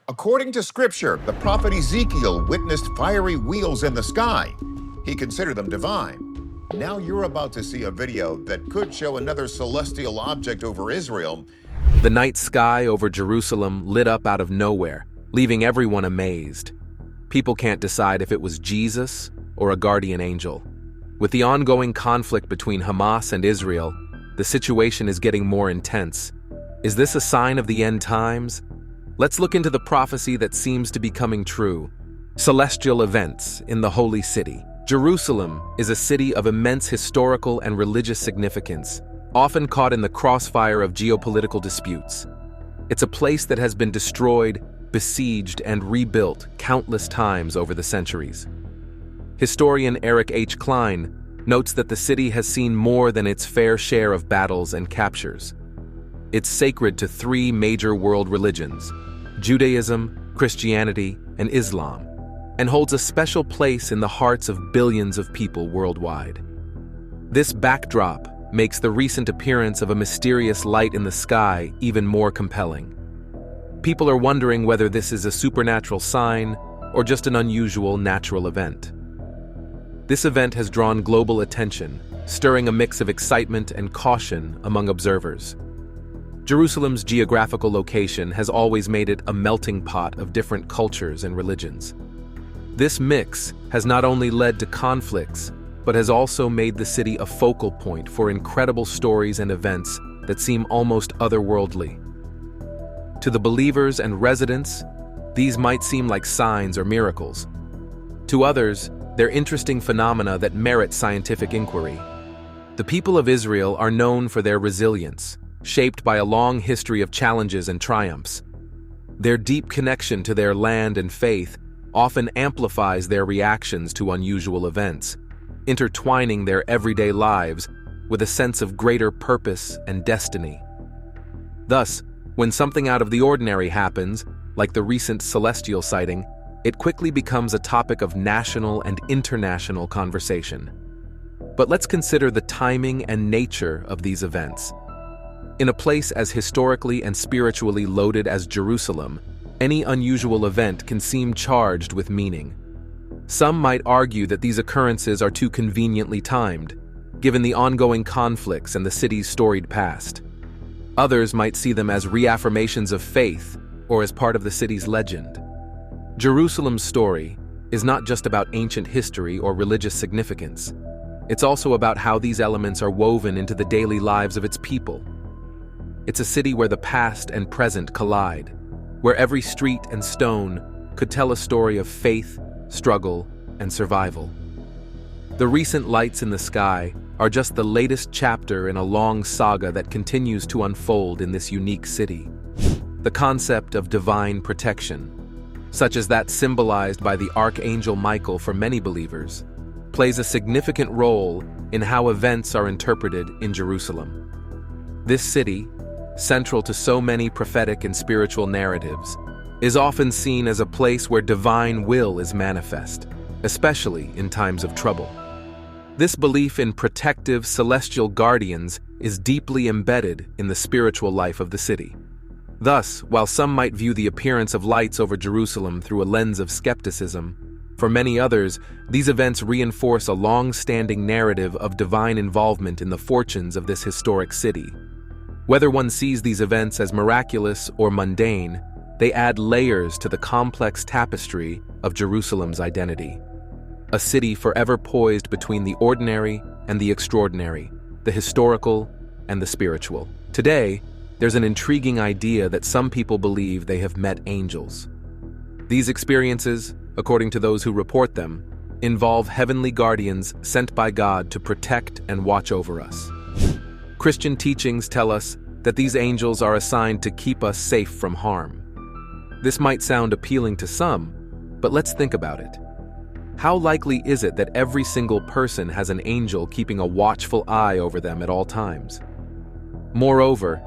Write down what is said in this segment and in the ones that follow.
According to Scripture, the prophet Ezekiel witnessed fiery wheels in the sky. He considered them divine. Now you're about to see a video that could show another celestial object over Israel. The night sky over Jerusalem lit up out of nowhere, leaving everyone amazed. People can't decide if it was Jesus or a guardian angel. With the ongoing conflict between Hamas and Israel, the situation is getting more intense. Is this a sign of the end times? Let's look into the prophecy that seems to be coming true. Celestial events in the Holy City. Jerusalem is a city of immense historical and religious significance, often caught in the crossfire of geopolitical disputes. It's a place that has been destroyed, besieged, and rebuilt countless times over the centuries. Historian Eric H. Klein notes that the city has seen more than its fair share of battles and captures. It's sacred to three major world religions: Judaism, Christianity, and Islam, and holds a special place in the hearts of billions of people worldwide. This backdrop makes the recent appearance of a mysterious light in the sky even more compelling. People are wondering whether this is a supernatural sign or just an unusual natural event. This event has drawn global attention, stirring a mix of excitement and caution among observers. Jerusalem's geographical location has always made it a melting pot of different cultures and religions. This mix has not only led to conflicts, but has also made the city a focal point for incredible stories and events that seem almost otherworldly. To the believers and residents, these might seem like signs or miracles. To others, they're interesting phenomena that merit scientific inquiry. The people of Israel are known for their resilience, shaped by a long history of challenges and triumphs. Their deep connection to their land and faith often amplifies their reactions to unusual events, intertwining their everyday lives with a sense of greater purpose and destiny. Thus, when something out of the ordinary happens, like the recent celestial sighting, it quickly becomes a topic of national and international conversation. But let's consider the timing and nature of these events. In a place as historically and spiritually loaded as Jerusalem, any unusual event can seem charged with meaning. Some might argue that these occurrences are too conveniently timed, given the ongoing conflicts and the city's storied past. Others might see them as reaffirmations of faith or as part of the city's legend. Jerusalem's story is not just about ancient history or religious significance. It's also about how these elements are woven into the daily lives of its people. It's a city where the past and present collide, where every street and stone could tell a story of faith, struggle, and survival. The recent lights in the sky are just the latest chapter in a long saga that continues to unfold in this unique city. The concept of divine protection, such as that symbolized by the Archangel Michael for many believers, plays a significant role in how events are interpreted in Jerusalem. This city, central to so many prophetic and spiritual narratives, is often seen as a place where divine will is manifest, especially in times of trouble. This belief in protective celestial guardians is deeply embedded in the spiritual life of the city. Thus, while some might view the appearance of lights over Jerusalem through a lens of skepticism, for many others, these events reinforce a long-standing narrative of divine involvement in the fortunes of this historic city. Whether one sees these events as miraculous or mundane, they add layers to the complex tapestry of Jerusalem's identity. A city forever poised between the ordinary and the extraordinary, the historical and the spiritual. Today, there's an intriguing idea that some people believe they have met angels. These experiences, according to those who report them, involve heavenly guardians sent by God to protect and watch over us. Christian teachings tell us that these angels are assigned to keep us safe from harm. This might sound appealing to some, but let's think about it. How likely is it that every single person has an angel keeping a watchful eye over them at all times? Moreover,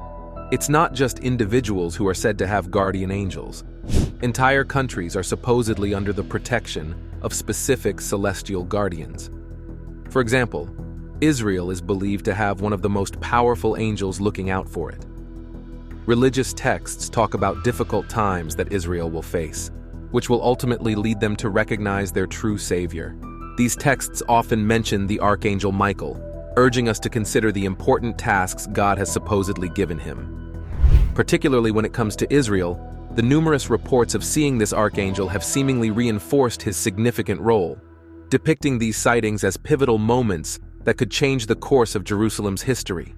it's not just individuals who are said to have guardian angels. Entire countries are supposedly under the protection of specific celestial guardians. For example, Israel is believed to have one of the most powerful angels looking out for it. religious texts talk about difficult times that Israel will face, which will ultimately lead them to recognize their true Savior. These texts often mention the Archangel Michael, urging us to consider the important tasks God has supposedly given him. Particularly when it comes to Israel, the numerous reports of seeing this archangel have seemingly reinforced his significant role, depicting these sightings as pivotal moments that could change the course of Jerusalem's history.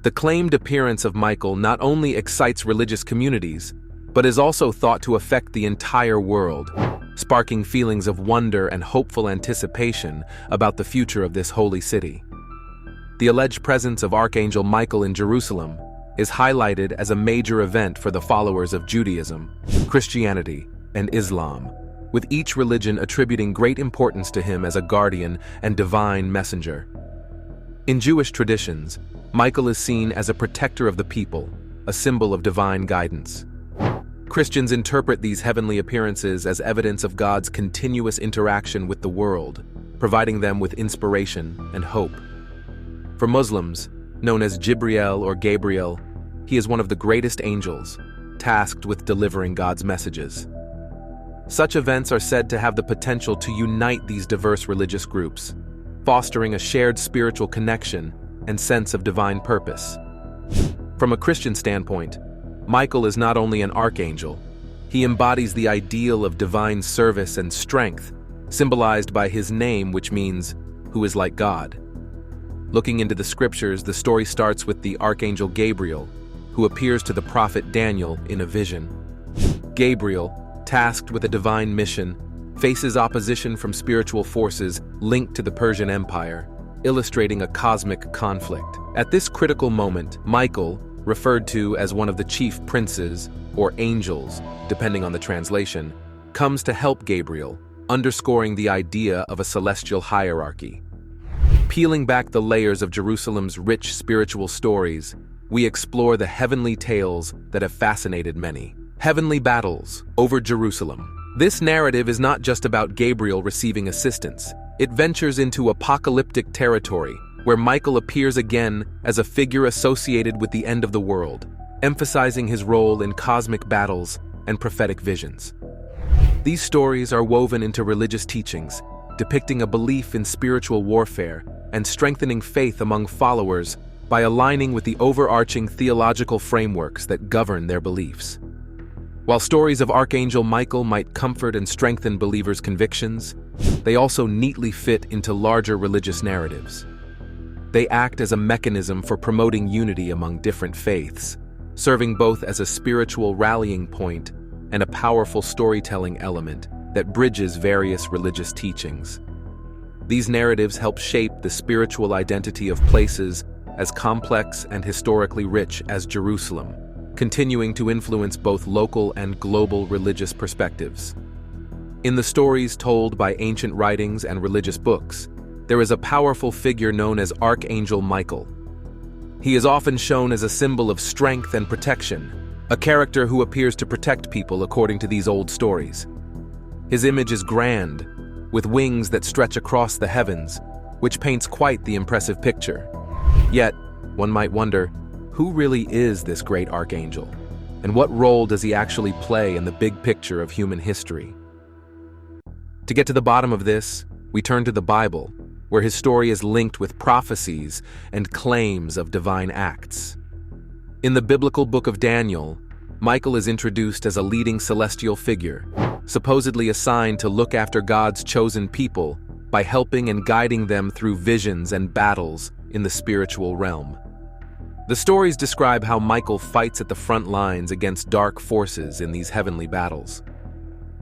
The claimed appearance of Michael not only excites religious communities, but is also thought to affect the entire world, sparking feelings of wonder and hopeful anticipation about the future of this holy city. The alleged presence of Archangel Michael in Jerusalem is highlighted as a major event for the followers of Judaism, Christianity, and Islam, with each religion attributing great importance to him as a guardian and divine messenger. In Jewish traditions, Michael is seen as a protector of the people, a symbol of divine guidance. Christians interpret these heavenly appearances as evidence of God's continuous interaction with the world, providing them with inspiration and hope. For Muslims, known as Jibriel or Gabriel, he is one of the greatest angels, tasked with delivering God's messages. Such events are said to have the potential to unite these diverse religious groups, fostering a shared spiritual connection and sense of divine purpose. From a Christian standpoint, Michael is not only an archangel, he embodies the ideal of divine service and strength, symbolized by his name, which means, "who is like God." Looking into the scriptures, the story starts with the archangel Gabriel, who appears to the prophet Daniel in a vision. Gabriel, tasked with a divine mission, faces opposition from spiritual forces linked to the Persian Empire, illustrating a cosmic conflict. At this critical moment, Michael, referred to as one of the chief princes or angels, depending on the translation, comes to help Gabriel, underscoring the idea of a celestial hierarchy. Peeling back the layers of Jerusalem's rich spiritual stories, we explore the heavenly tales that have fascinated many. Heavenly battles over Jerusalem. This narrative is not just about Gabriel receiving assistance. It ventures into apocalyptic territory, where Michael appears again as a figure associated with the end of the world, emphasizing his role in cosmic battles and prophetic visions. These stories are woven into religious teachings, depicting a belief in spiritual warfare and strengthening faith among followers by aligning with the overarching theological frameworks that govern their beliefs. While stories of Archangel Michael might comfort and strengthen believers' convictions, they also neatly fit into larger religious narratives. They act as a mechanism for promoting unity among different faiths, serving both as a spiritual rallying point and a powerful storytelling element that bridges various religious teachings. These narratives help shape the spiritual identity of places as complex and historically rich as Jerusalem, continuing to influence both local and global religious perspectives. In the stories told by ancient writings and religious books, there is a powerful figure known as Archangel Michael. He is often shown as a symbol of strength and protection, a character who appears to protect people according to these old stories. His image is grand, with wings that stretch across the heavens, which paints quite the impressive picture. Yet, one might wonder, who really is this great archangel? And what role does he actually play in the big picture of human history? To get to the bottom of this, we turn to the Bible, where his story is linked with prophecies and claims of divine acts. In the biblical book of Daniel, Michael is introduced as a leading celestial figure, supposedly assigned to look after God's chosen people by helping and guiding them through visions and battles in the spiritual realm. The stories describe how Michael fights at the front lines against dark forces in these heavenly battles.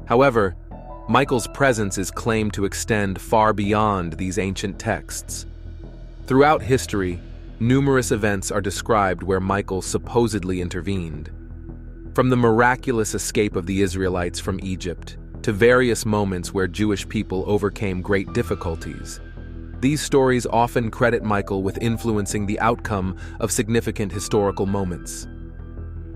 However, Michael's presence is claimed to extend far beyond these ancient texts. Throughout history, numerous events are described where Michael supposedly intervened. From the miraculous escape of the Israelites from Egypt to various moments where Jewish people overcame great difficulties, these stories often credit Michael with influencing the outcome of significant historical moments.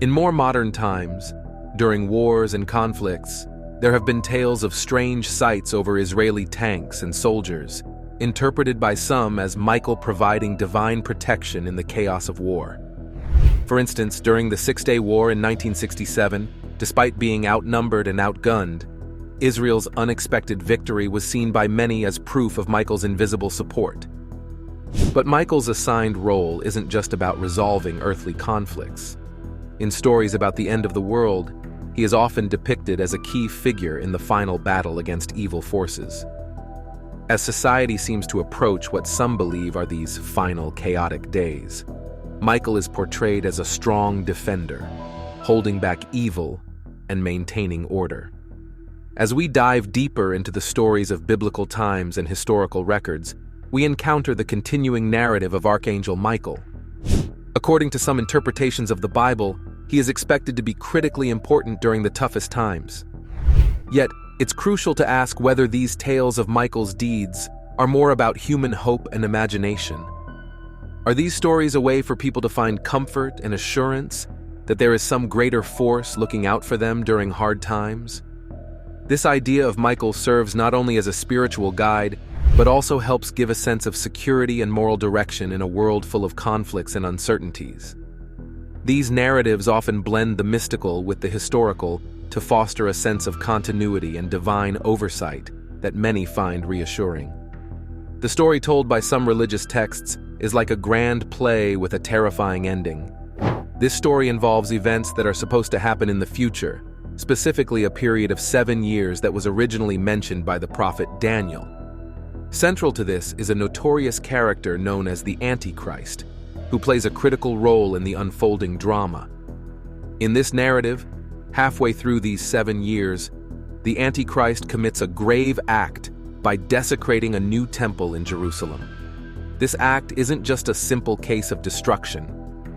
In more modern times, during wars and conflicts, there have been tales of strange sights over Israeli tanks and soldiers, interpreted by some as Michael providing divine protection in the chaos of war. For instance, during the Six-Day War in 1967, despite being outnumbered and outgunned, Israel's unexpected victory was seen by many as proof of Michael's invisible support. But Michael's assigned role isn't just about resolving earthly conflicts. In stories about the end of the world, he is often depicted as a key figure in the final battle against evil forces. As society seems to approach what some believe are these final chaotic days, Michael is portrayed as a strong defender, holding back evil and maintaining order. As we dive deeper into the stories of biblical times and historical records, we encounter the continuing narrative of Archangel Michael. According to some interpretations of the Bible, he is expected to be critically important during the toughest times. Yet, it's crucial to ask whether these tales of Michael's deeds are more about human hope and imagination. Are these stories a way for people to find comfort and assurance that there is some greater force looking out for them during hard times? This idea of Michael serves not only as a spiritual guide, but also helps give a sense of security and moral direction in a world full of conflicts and uncertainties. These narratives often blend the mystical with the historical to foster a sense of continuity and divine oversight that many find reassuring. The story told by some religious texts is like a grand play with a terrifying ending. This story involves events that are supposed to happen in the future, specifically a period of 7 years that was originally mentioned by the prophet Daniel. Central to this is a notorious character known as the Antichrist, who plays a critical role in the unfolding drama. In this narrative, halfway through these 7 years, the Antichrist commits a grave act by desecrating a new temple in Jerusalem. This act isn't just a simple case of destruction.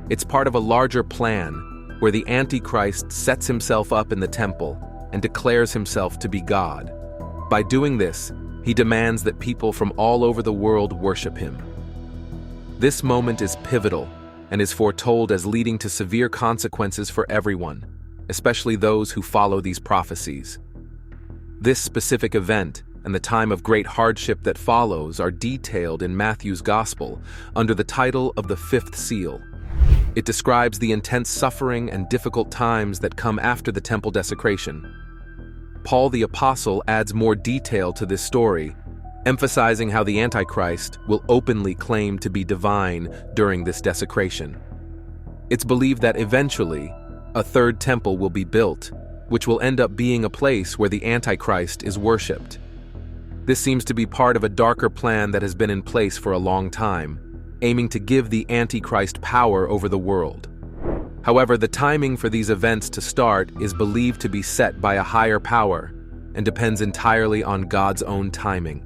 It's part of a larger plan where the Antichrist sets himself up in the temple and declares himself to be God. By doing this, he demands that people from all over the world worship him. This moment is pivotal and is foretold as leading to severe consequences for everyone, especially those who follow these prophecies. This specific event and the time of great hardship that follows are detailed in Matthew's Gospel under the title of the Fifth Seal. It describes the intense suffering and difficult times that come after the temple desecration. Paul the Apostle adds more detail to this story, emphasizing how the Antichrist will openly claim to be divine during this desecration. It's believed that eventually, a third temple will be built, which will end up being a place where the Antichrist is worshipped. This seems to be part of a darker plan that has been in place for a long time, aiming to give the Antichrist power over the world. However, the timing for these events to start is believed to be set by a higher power and depends entirely on God's own timing.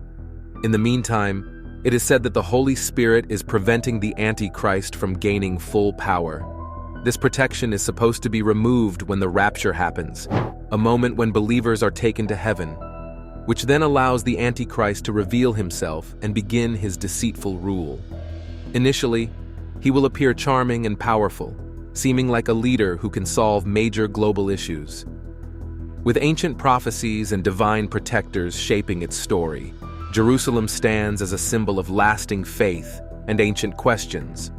In the meantime, it is said that the Holy Spirit is preventing the Antichrist from gaining full power. This protection is supposed to be removed when the rapture happens, a moment when believers are taken to heaven, which then allows the Antichrist to reveal himself and begin his deceitful rule. Initially, he will appear charming and powerful, seeming like a leader who can solve major global issues. With ancient prophecies and divine protectors shaping its story, Jerusalem stands as a symbol of lasting faith and ancient questions.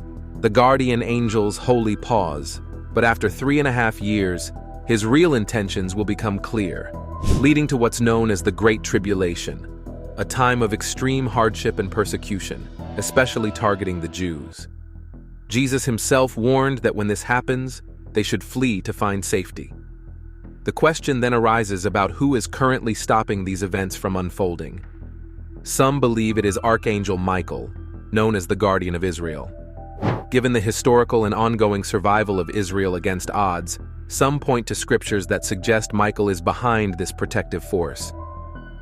The guardian angel's holy pause, but after 3.5 years, his real intentions will become clear, leading to what's known as the Great Tribulation, a time of extreme hardship and persecution, especially targeting the Jews. Jesus himself warned that when this happens, they should flee to find safety. The question then arises about who is currently stopping these events from unfolding. Some believe it is Archangel Michael, known as the Guardian of Israel. Given the historical and ongoing survival of Israel against odds, some point to scriptures that suggest Michael is behind this protective force.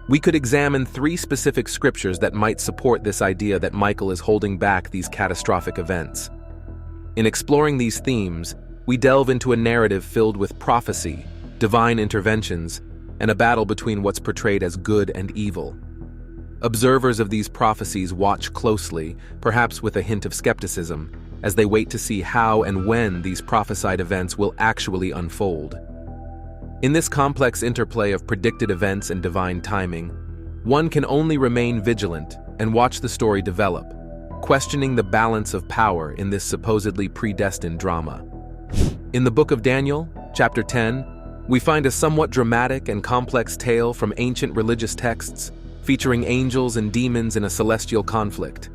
We could examine 3 specific scriptures that might support this idea that Michael is holding back these catastrophic events. In exploring these themes, we delve into a narrative filled with prophecy, divine interventions, and a battle between what's portrayed as good and evil. Observers of these prophecies watch closely, perhaps with a hint of skepticism, as they wait to see how and when these prophesied events will actually unfold. In this complex interplay of predicted events and divine timing, one can only remain vigilant and watch the story develop, questioning the balance of power in this supposedly predestined drama. In the book of Daniel, chapter 10, we find a somewhat dramatic and complex tale from ancient religious texts featuring angels and demons in a celestial conflict.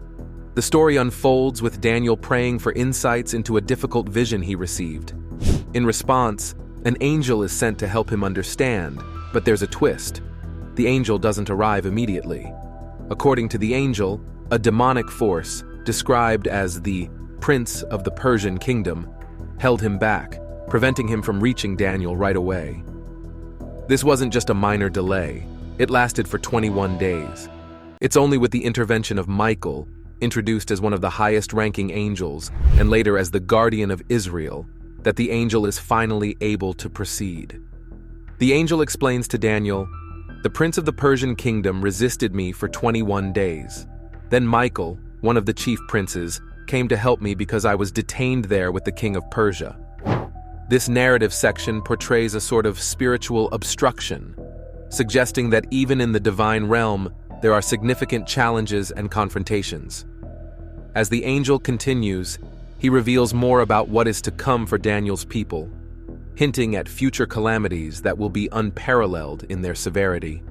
The story unfolds with Daniel praying for insights into a difficult vision he received. In response, an angel is sent to help him understand, but there's a twist. The angel doesn't arrive immediately. According to the angel, a demonic force, described as the Prince of the Persian Kingdom, held him back, preventing him from reaching Daniel right away. This wasn't just a minor delay. It lasted for 21 days. It's only with the intervention of Michael, introduced as one of the highest-ranking angels and later as the guardian of Israel, that the angel is finally able to proceed. The angel explains to Daniel, "The prince of the Persian kingdom resisted me for 21 days. Then Michael, one of the chief princes, came to help me because I was detained there with the king of Persia." This narrative section portrays a sort of spiritual obstruction, suggesting that even in the divine realm, there are significant challenges and confrontations. As the angel continues, he reveals more about what is to come for Daniel's people, hinting at future calamities that will be unparalleled in their severity.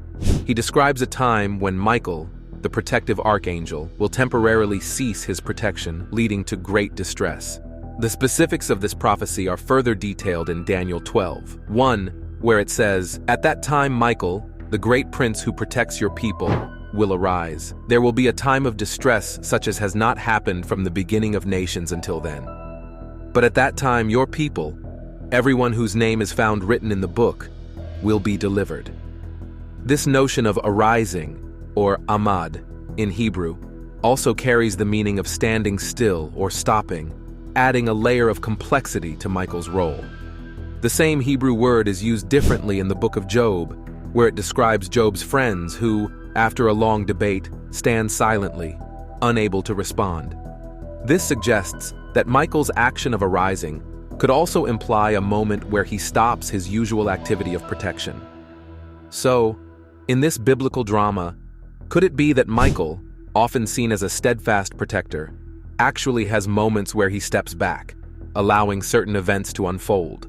He describes a time when Michael, the protective archangel, will temporarily cease his protection, leading to great distress. The specifics of this prophecy are further detailed in Daniel 12:1, where it says, "At that time Michael, the great prince who protects your people, will arise. There will be a time of distress such as has not happened from the beginning of nations until then. But at that time your people, everyone whose name is found written in the book, will be delivered." This notion of arising, or amad, in Hebrew, also carries the meaning of standing still or stopping, adding a layer of complexity to Michael's role. The same Hebrew word is used differently in the book of Job, where it describes Job's friends who, after a long debate, stand silently, unable to respond. This suggests that Michael's action of arising could also imply a moment where he stops his usual activity of protection. So, in this biblical drama, could it be that Michael, often seen as a steadfast protector, actually has moments where he steps back, allowing certain events to unfold?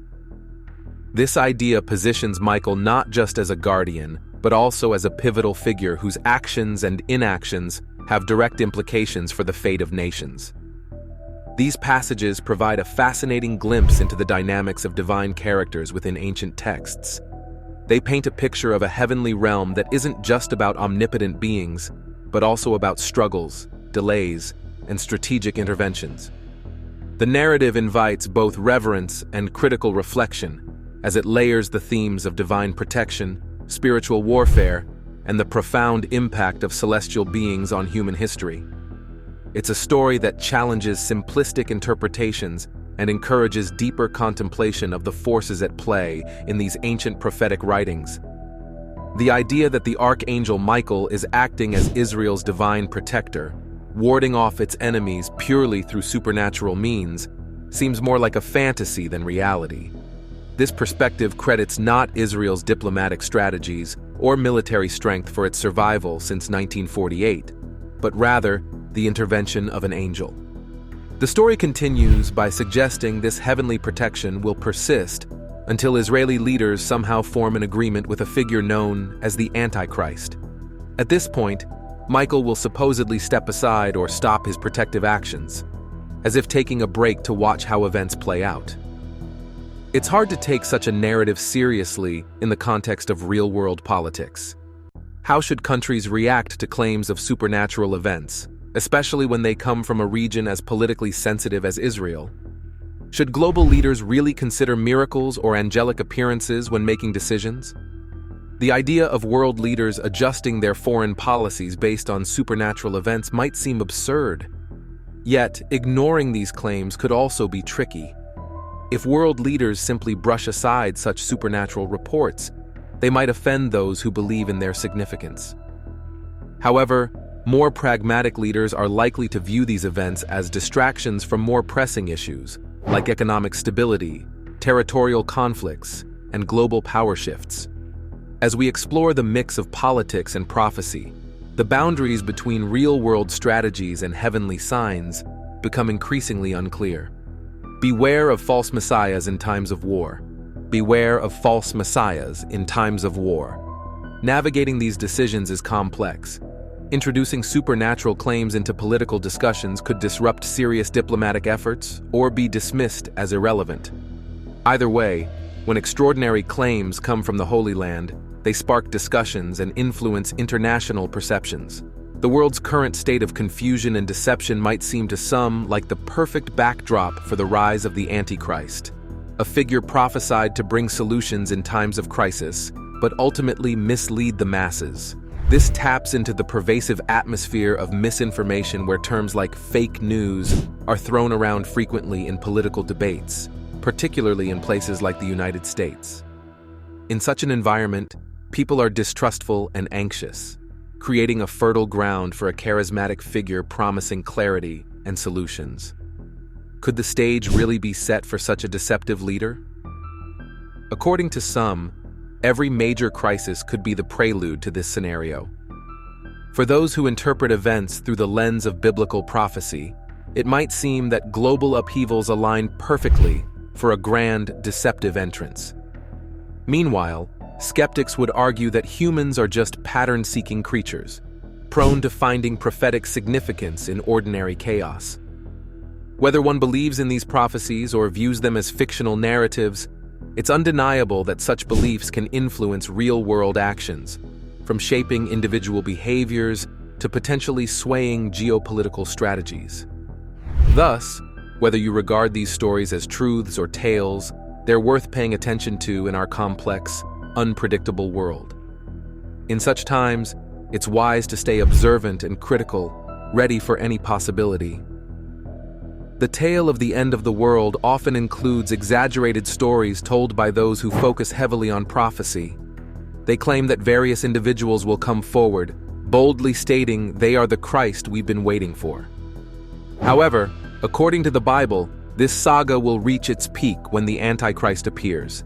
This idea positions Michael not just as a guardian, but also as a pivotal figure whose actions and inactions have direct implications for the fate of nations. These passages provide a fascinating glimpse into the dynamics of divine characters within ancient texts. They paint a picture of a heavenly realm that isn't just about omnipotent beings, but also about struggles, delays, and strategic interventions. The narrative invites both reverence and critical reflection as it layers the themes of divine protection, spiritual warfare, and the profound impact of celestial beings on human history. It's a story that challenges simplistic interpretations and encourages deeper contemplation of the forces at play in these ancient prophetic writings. The idea that the archangel Michael is acting as Israel's divine protector, warding off its enemies purely through supernatural means, seems more like a fantasy than reality. This perspective credits not Israel's diplomatic strategies or military strength for its survival since 1948, but rather the intervention of an angel. The story continues by suggesting this heavenly protection will persist until Israeli leaders somehow form an agreement with a figure known as the Antichrist. At this point, Michael will supposedly step aside or stop his protective actions, as if taking a break to watch how events play out. It's hard to take such a narrative seriously in the context of real-world politics. How should countries react to claims of supernatural events, especially when they come from a region as politically sensitive as Israel? Should global leaders really consider miracles or angelic appearances when making decisions? The idea of world leaders adjusting their foreign policies based on supernatural events might seem absurd. Yet, ignoring these claims could also be tricky. If world leaders simply brush aside such supernatural reports, they might offend those who believe in their significance. However, more pragmatic leaders are likely to view these events as distractions from more pressing issues, like economic stability, territorial conflicts, and global power shifts. As we explore the mix of politics and prophecy, the boundaries between real-world strategies and heavenly signs become increasingly unclear. Beware of false messiahs in times of war. Beware of false messiahs in times of war. Navigating these decisions is complex. Introducing supernatural claims into political discussions could disrupt serious diplomatic efforts or be dismissed as irrelevant. Either way, when extraordinary claims come from the Holy Land, they spark discussions and influence international perceptions. The world's current state of confusion and deception might seem to some like the perfect backdrop for the rise of the Antichrist, a figure prophesied to bring solutions in times of crisis, but ultimately mislead the masses. This taps into the pervasive atmosphere of misinformation where terms like fake news are thrown around frequently in political debates, particularly in places like the United States. In such an environment, people are distrustful and anxious, creating a fertile ground for a charismatic figure promising clarity and solutions. Could the stage really be set for such a deceptive leader? According to some, every major crisis could be the prelude to this scenario. For those who interpret events through the lens of biblical prophecy, it might seem that global upheavals align perfectly for a grand, deceptive entrance. Meanwhile, skeptics would argue that humans are just pattern-seeking creatures, prone to finding prophetic significance in ordinary chaos. Whether one believes in these prophecies or views them as fictional narratives, it's undeniable that such beliefs can influence real-world actions, from shaping individual behaviors to potentially swaying geopolitical strategies. Thus, whether you regard these stories as truths or tales, they're worth paying attention to in our complex, unpredictable world. In such times, it's wise to stay observant and critical, ready for any possibility. The tale of the end of the world often includes exaggerated stories told by those who focus heavily on prophecy. They claim that various individuals will come forward, boldly stating they are the Christ we've been waiting for. However, according to the Bible, this saga will reach its peak when the Antichrist appears.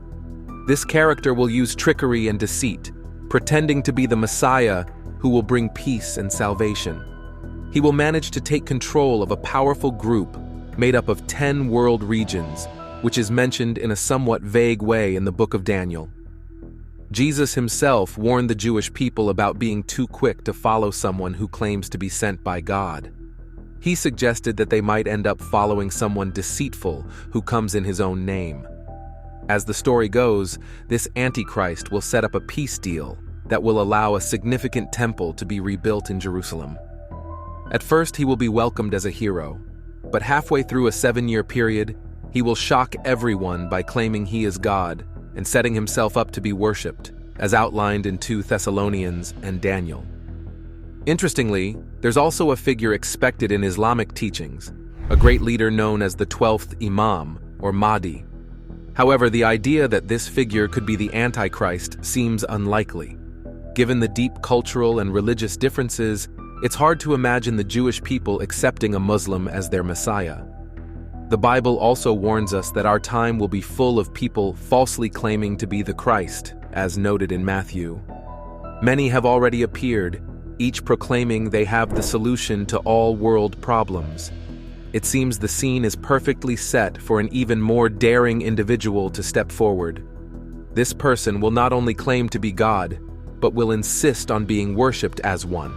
This character will use trickery and deceit, pretending to be the Messiah who will bring peace and salvation. He will manage to take control of a powerful group made up of 10 world regions, which is mentioned in a somewhat vague way in the book of Daniel. Jesus himself warned the Jewish people about being too quick to follow someone who claims to be sent by God. He suggested that they might end up following someone deceitful who comes in his own name. As the story goes, this Antichrist will set up a peace deal that will allow a significant temple to be rebuilt in Jerusalem. At first, he will be welcomed as a hero, but halfway through a 7-year period, he will shock everyone by claiming he is God and setting himself up to be worshipped, as outlined in 2 Thessalonians and Daniel. Interestingly, there's also a figure expected in Islamic teachings, a great leader known as the 12th Imam, or Mahdi. However, the idea that this figure could be the Antichrist seems unlikely. Given the deep cultural and religious differences, it's hard to imagine the Jewish people accepting a Muslim as their Messiah. The Bible also warns us that our time will be full of people falsely claiming to be the Christ, as noted in Matthew. Many have already appeared, each proclaiming they have the solution to all world problems. It seems the scene is perfectly set for an even more daring individual to step forward. This person will not only claim to be God, but will insist on being worshipped as one.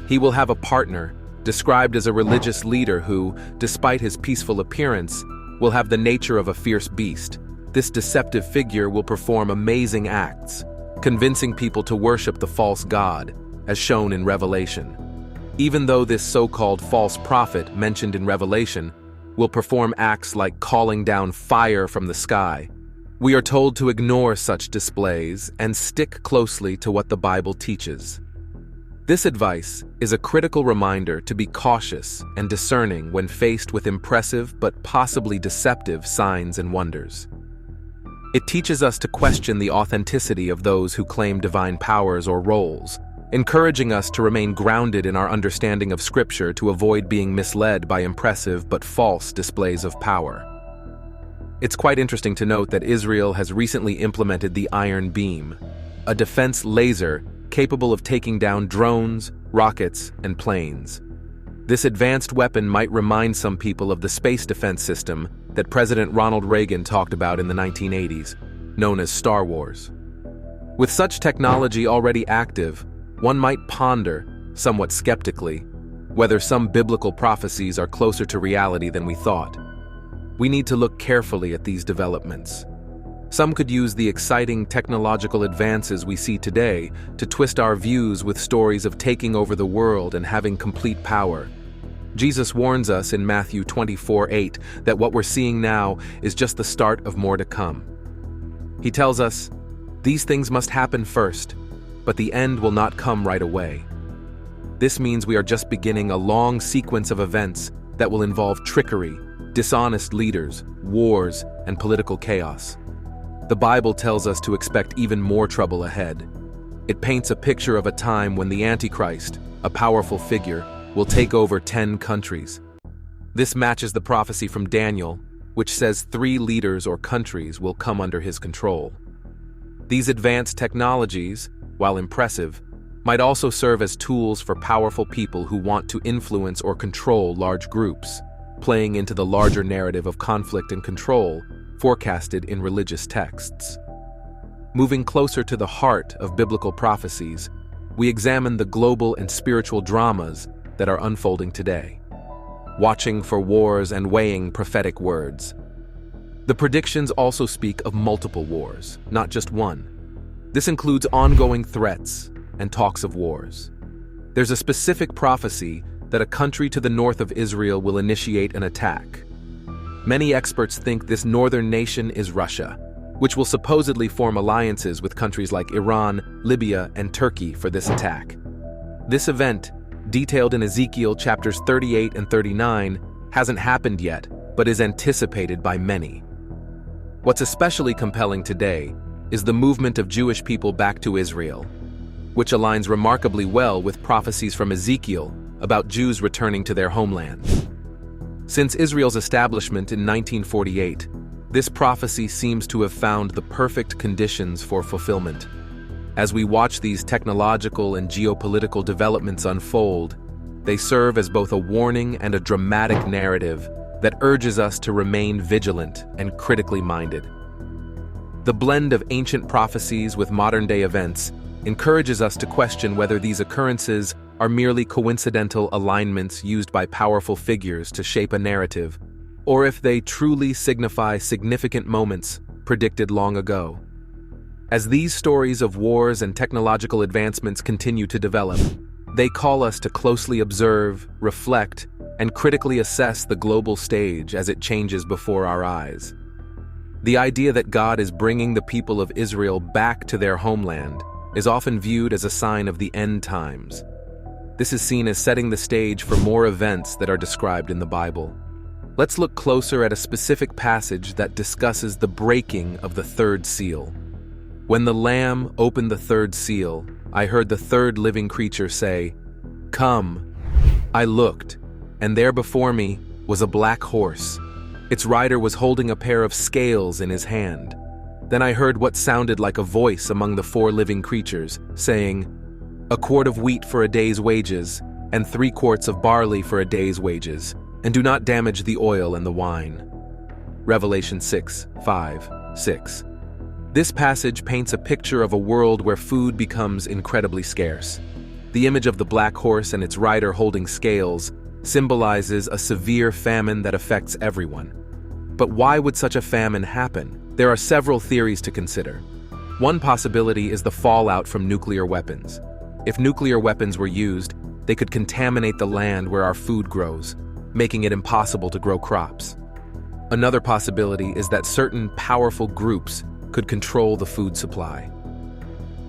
He will have a partner, described as a religious leader who, despite his peaceful appearance, will have the nature of a fierce beast. This deceptive figure will perform amazing acts, convincing people to worship the false god, as shown in Revelation. Even though this so-called false prophet mentioned in Revelation will perform acts like calling down fire from the sky, we are told to ignore such displays and stick closely to what the Bible teaches. This advice is a critical reminder to be cautious and discerning when faced with impressive but possibly deceptive signs and wonders. It teaches us to question the authenticity of those who claim divine powers or roles, encouraging us to remain grounded in our understanding of Scripture to avoid being misled by impressive but false displays of power. It's quite interesting to note that Israel has recently implemented the Iron Beam, a defense laser capable of taking down drones, rockets, and planes. This advanced weapon might remind some people of the space defense system that President Ronald Reagan talked about in the 1980s, known as Star Wars. With such technology already active, one might ponder, somewhat skeptically, whether some biblical prophecies are closer to reality than we thought. We need to look carefully at these developments. Some could use the exciting technological advances we see today to twist our views with stories of taking over the world and having complete power. Jesus warns us in Matthew 24:8 that what we're seeing now is just the start of more to come. He tells us, "These things must happen first, but the end will not come right away." This means we are just beginning a long sequence of events that will involve trickery, dishonest leaders, wars, and political chaos. The Bible tells us to expect even more trouble ahead. It paints a picture of a time when the Antichrist, a powerful figure, will take over 10 countries. This matches the prophecy from Daniel, which says 3 leaders or countries will come under his control. These advanced technologies, while impressive, might also serve as tools for powerful people who want to influence or control large groups, playing into the larger narrative of conflict and control forecasted in religious texts. Moving closer to the heart of biblical prophecies, we examine the global and spiritual dramas that are unfolding today, watching for wars and weighing prophetic words. The predictions also speak of multiple wars, not just one. This includes ongoing threats and talks of wars. There's a specific prophecy that a country to the north of Israel will initiate an attack. Many experts think this northern nation is Russia, which will supposedly form alliances with countries like Iran, Libya, and Turkey for this attack. This event, detailed in Ezekiel chapters 38 and 39, hasn't happened yet, but is anticipated by many. What's especially compelling today is the movement of Jewish people back to Israel, which aligns remarkably well with prophecies from Ezekiel about Jews returning to their homeland. Since Israel's establishment in 1948, this prophecy seems to have found the perfect conditions for fulfillment. As we watch these technological and geopolitical developments unfold, they serve as both a warning and a dramatic narrative that urges us to remain vigilant and critically minded. The blend of ancient prophecies with modern-day events encourages us to question whether these occurrences are merely coincidental alignments used by powerful figures to shape a narrative, or if they truly signify significant moments predicted long ago. As these stories of wars and technological advancements continue to develop, they call us to closely observe, reflect, and critically assess the global stage as it changes before our eyes. The idea that God is bringing the people of Israel back to their homeland is often viewed as a sign of the end times. This is seen as setting the stage for more events that are described in the Bible. Let's look closer at a specific passage that discusses the breaking of the third seal. When the Lamb opened the third seal, I heard the third living creature say, "Come." I looked, and there before me was a black horse. Its rider was holding a pair of scales in his hand. Then I heard what sounded like a voice among the 4 living creatures, saying, "A quart of wheat for a day's wages, and 3 quarts of barley for a day's wages, and do not damage the oil and the wine." Revelation 6:5-6. This passage paints a picture of a world where food becomes incredibly scarce. The image of the black horse and its rider holding scales symbolizes a severe famine that affects everyone. But why would such a famine happen? There are several theories to consider. One possibility is the fallout from nuclear weapons. If nuclear weapons were used, they could contaminate the land where our food grows, making it impossible to grow crops. Another possibility is that certain powerful groups could control the food supply.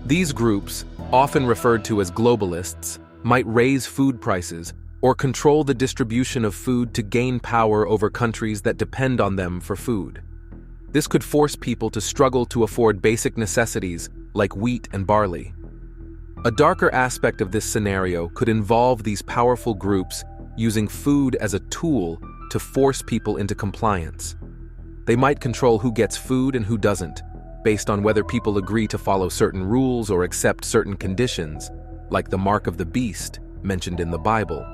These groups, often referred to as globalists, might raise food prices or control the distribution of food to gain power over countries that depend on them for food. This could force people to struggle to afford basic necessities like wheat and barley. A darker aspect of this scenario could involve these powerful groups using food as a tool to force people into compliance. They might control who gets food and who doesn't, based on whether people agree to follow certain rules or accept certain conditions, like the mark of the beast mentioned in the Bible.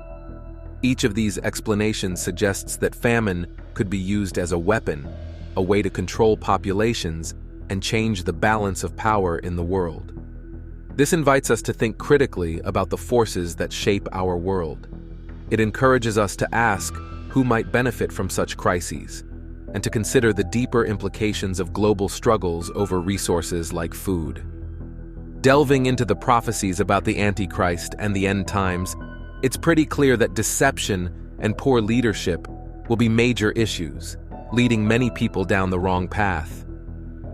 Each of these explanations suggests that famine could be used as a weapon, a way to control populations and change the balance of power in the world. This invites us to think critically about the forces that shape our world. It encourages us to ask who might benefit from such crises, and to consider the deeper implications of global struggles over resources like food. Delving into the prophecies about the Antichrist and the end times, it's pretty clear that deception and poor leadership will be major issues, leading many people down the wrong path.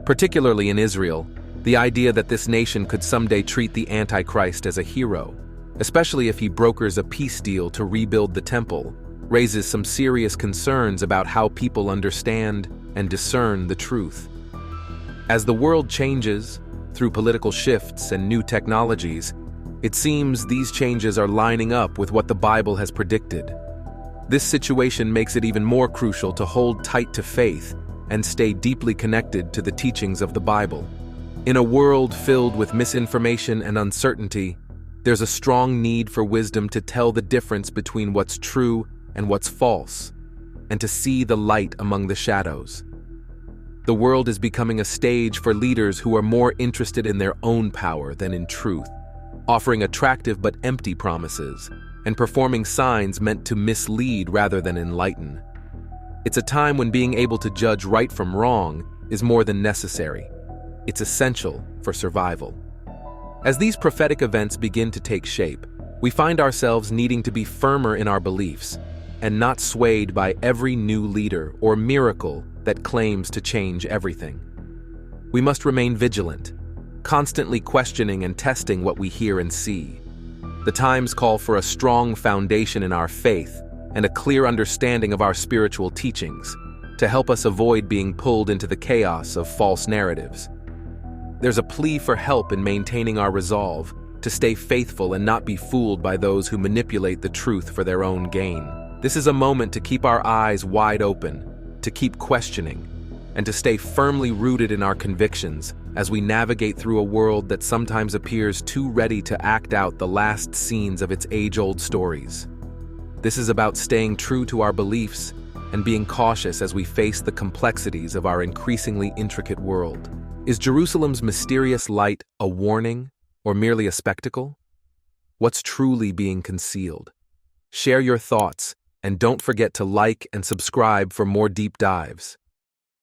Particularly in Israel, the idea that this nation could someday treat the Antichrist as a hero, especially if he brokers a peace deal to rebuild the temple, raises some serious concerns about how people understand and discern the truth. As the world changes, through political shifts and new technologies, it seems these changes are lining up with what the Bible has predicted. This situation makes it even more crucial to hold tight to faith and stay deeply connected to the teachings of the Bible. In a world filled with misinformation and uncertainty, there's a strong need for wisdom to tell the difference between what's true and what's false, and to see the light among the shadows. The world is becoming a stage for leaders who are more interested in their own power than in truth, offering attractive but empty promises, and performing signs meant to mislead rather than enlighten. It's a time when being able to judge right from wrong is more than necessary. It's essential for survival. As these prophetic events begin to take shape, we find ourselves needing to be firmer in our beliefs and not swayed by every new leader or miracle that claims to change everything. We must remain vigilant, constantly questioning and testing what we hear and see. The times call for a strong foundation in our faith and a clear understanding of our spiritual teachings to help us avoid being pulled into the chaos of false narratives. There's a plea for help in maintaining our resolve to stay faithful and not be fooled by those who manipulate the truth for their own gain. This is a moment to keep our eyes wide open, to keep questioning, and to stay firmly rooted in our convictions as we navigate through a world that sometimes appears too ready to act out the last scenes of its age-old stories. This is about staying true to our beliefs and being cautious as we face the complexities of our increasingly intricate world. Is Jerusalem's mysterious light a warning or merely a spectacle? What's truly being concealed? Share your thoughts, and don't forget to like and subscribe for more deep dives.